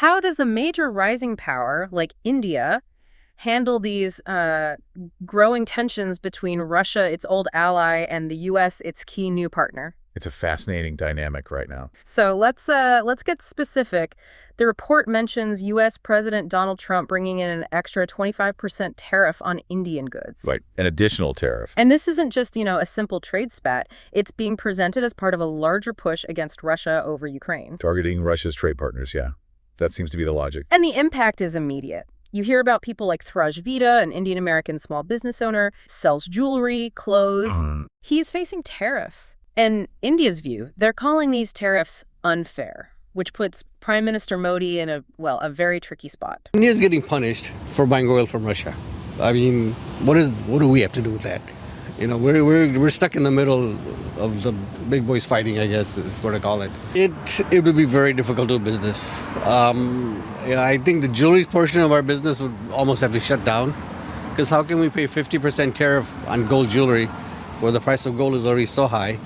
How does a major rising power like India handle these growing tensions between Russia, its old ally, and the U.S., its key new partner? It's a fascinating dynamic right now. So let's get specific. The report mentions U.S. President Donald Trump bringing in an extra 25% tariff on Indian goods. Right, an additional tariff. And this isn't just, a simple trade spat. It's being presented as part of a larger push against Russia over Ukraine. Targeting Russia's trade partners, yeah. That seems to be the logic. And the impact is immediate. You hear about people like Thraj Vita, an Indian-American small business owner, sells jewelry, clothes. He's facing tariffs. In India's view, they're calling these tariffs unfair, which puts Prime Minister Modi in a very tricky spot. India is getting punished for buying oil from Russia. I mean, what do we have to do with that? We're stuck in the middle of the big boys fighting, I guess is what I call it. It would be very difficult to do business. I think the jewelry portion of our business would almost have to shut down, because how can we pay 50% tariff on gold jewelry where the price of gold is already so high?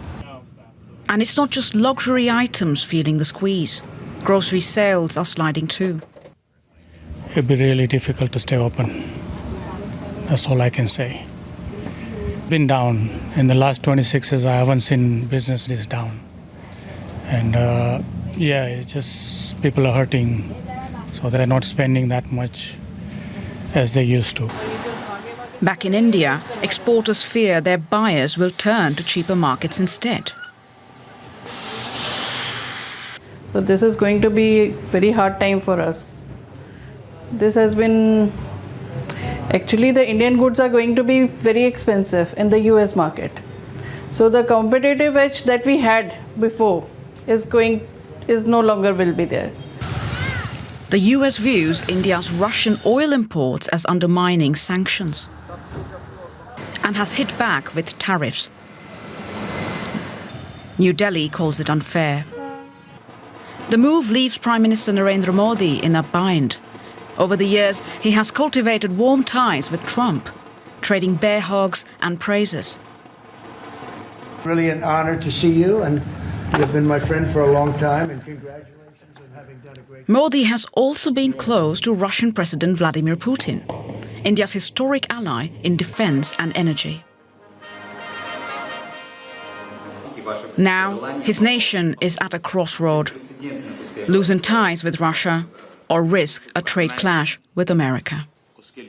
And it's not just luxury items feeling the squeeze. Grocery sales are sliding too. It'd be really difficult to stay open. That's all I can say. Been down. In the last 26 years, I haven't seen business this down. And it's just people are hurting, so they're not spending that much as they used to. Back in India, exporters fear their buyers will turn to cheaper markets instead. So this is going to be a very hard time for us. This has been... Actually, the Indian goods are going to be very expensive in the US market. So the competitive edge that we had before is no longer will be there. The US views India's Russian oil imports as undermining sanctions and has hit back with tariffs. New Delhi calls it unfair. The move leaves Prime Minister Narendra Modi in a bind. Over the years, he has cultivated warm ties with Trump, trading bear hugs and praises. Really an honor to see you, and you have been my friend for a long time, and congratulations on having done a great job. Modi has also been close to Russian President Vladimir Putin, India's historic ally in defense and energy. Now, his nation is at a crossroad. Loosen ties with Russia or risk a trade clash with America.